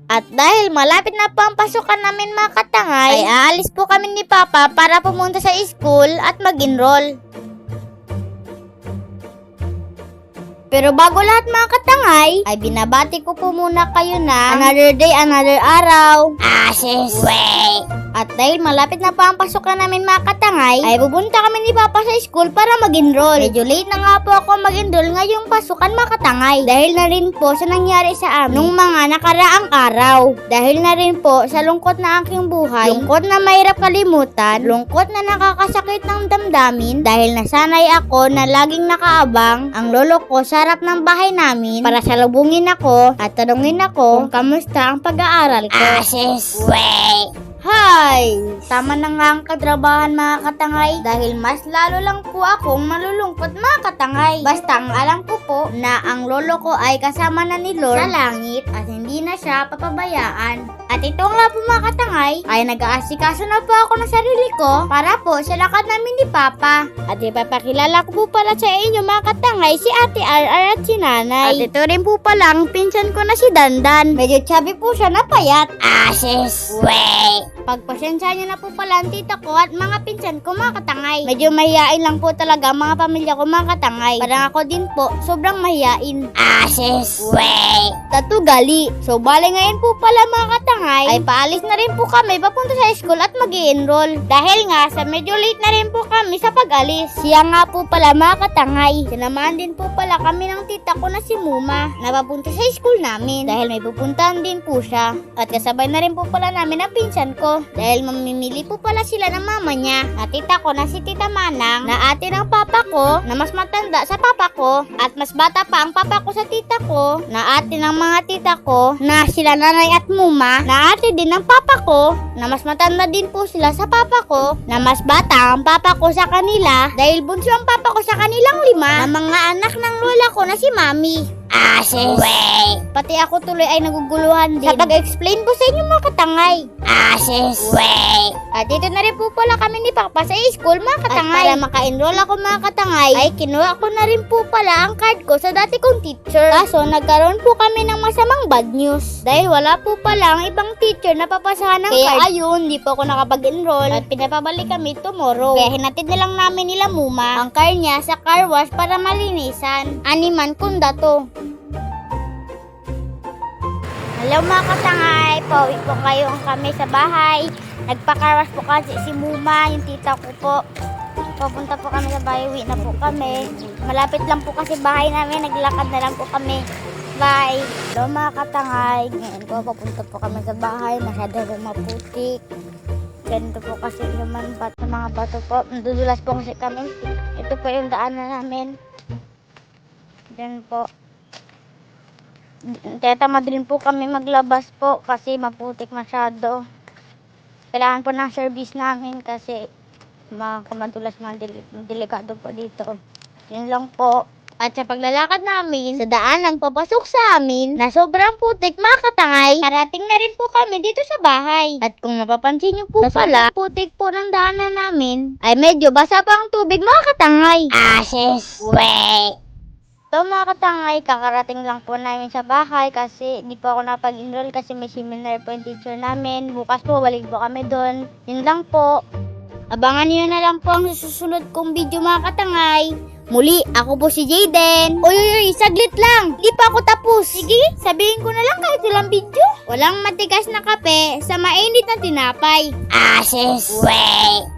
At dahil malapit na po ang pasukan namin mga katangay, ay aalis po kami ni Papa para pumunta sa school at mag-enroll. Pero bago lahat mga katangay, ay binabati ko po muna kayo na another day, another araw. Sis, wait! At dahil malapit na po ang pasukan namin mga katangay, ay pupunta kami ni Papa sa school para mag-enroll. Medyo late na nga po ako mag-enroll ngayong pasukan mga katangay. Dahil na rin po sa nangyari sa amin nung mga nakaraang araw. Dahil na rin po sa lungkot na aking buhay, lungkot na mahirap kalimutan, lungkot na nakakasakit ng damdamin. Dahil nasanay ako na laging nakaabang ang lolo ko sa harap ng bahay namin para salubungin ako at tanungin ako kung kamusta ang pag-aaral ko. Sis, wait! Hi! Tama na nga ang katrabahan mga katangay dahil mas lalo lang po akong malulungkot mga katangay. Basta ang alam ko po na ang lolo ko ay kasama na ni Lord sa langit at hindi na siya papabayaan. At ito nga po mga katangay ay nag-aasikaso na po ako ng sarili ko para po sa lakad namin ni Papa. At ipapakilala ko po pala sa inyo mga katangay si Ate RR at si Nanay. At ito rin po pala ang pinsan ko na si Dandan. Medyo chubby po siya na payat. Sis, wait! Pagpasensya niyo na po pala ang tita ko at mga pinsan ko mga katangay. Medyo mahihain lang po talaga ang mga pamilya ko mga katangay. Parang ako din po, sobrang mahihain. Sis, wait! Tatugali. So bale ngayon po pala mga katangay, ay paalis na rin po kami papunta sa school at mag-i-enroll. Dahil nga sa medyo late na rin po kami sa pag-alis. Siya nga po pala mga katangay. Sinamahan din po pala kami ng tita ko na si Muma na papunta sa school namin. Dahil may pupuntahan din po siya. At kasabay na rin po pala namin ang pinsan ko. Dahil mamimili po pala sila ng mama niya. At tita ko na si Tita Manang na ate ng papa ko na mas matanda sa papa ko. At mas bata pa ang papa ko sa tita ko na ate ng mga tita ko na sila Nanay at Muma na ate din ng papa ko na mas matanda din po sila sa papa ko na mas bata ang papa ko sa kanila dahil bunso ang papa ko sa kanilang 5 na mga anak ng lola ko na si Mami. Sis, wait! Pati ako tuloy ay naguguluhan din sa pag-explain ko sa inyo mga katangay. Sis, wait! At dito na rin po pala kami ni Papa sa school mga katangay. At para maka-enroll ako mga katangay, ay kinuha ko na rin po pala ang card ko sa dati kong teacher. Kaso nagkaroon po kami ng masamang bad news. Dahil wala po pala ang ibang teacher na papasahan ng card. Kaya ayun, di po ako nakapag-enroll at pinapabalik kami tomorrow. Kaya hinatid na lang namin nila Muma ang car niya sa car wash para malinisan. Animan kunda to. Hello mga katangay, pauwi po kayo kami sa bahay. Nagpa-carwash po kasi si Muma, yung tita ko po. Papunta po kami sa bahay, uwi na po kami. Malapit lang po kasi bahay namin, naglakad na lang po kami. Bye! Hello mga katangay, ngayon po papunta po kami sa bahay, masyado po maputik. Ganito po kasi naman mga bato po. Nadudulas po kasi kami. Ito po yung daanan namin. Diyan po. Tamad din po kami maglabas po kasi maputik masyado. Kailangan po ng service namin kasi madulas delikado po dito. Yun lang po. At sa paglalakad namin sa daan ang papasok sa amin na sobrang putik mga katangay, karating na rin po kami dito sa bahay. At kung mapapansin nyo po pala, putik po ng daanan namin ay medyo basa pa ang tubig mga katangay. Sis, wait! So mga katangay, kakarating lang po namin sa bahay kasi hindi po ako napag-enroll kasi may seminar po yung teacher namin. Bukas po, balik po kami doon. Yun lang po. Abangan niyo na lang po ang susunod kong video mga katangay. Muli, ako po si Jayden. Uy, saglit lang. Di pa ako tapos. Sige, sabihin ko na lang kahit ilang video. Walang matigas na kape sa mainit na tinapay. Sis, wait!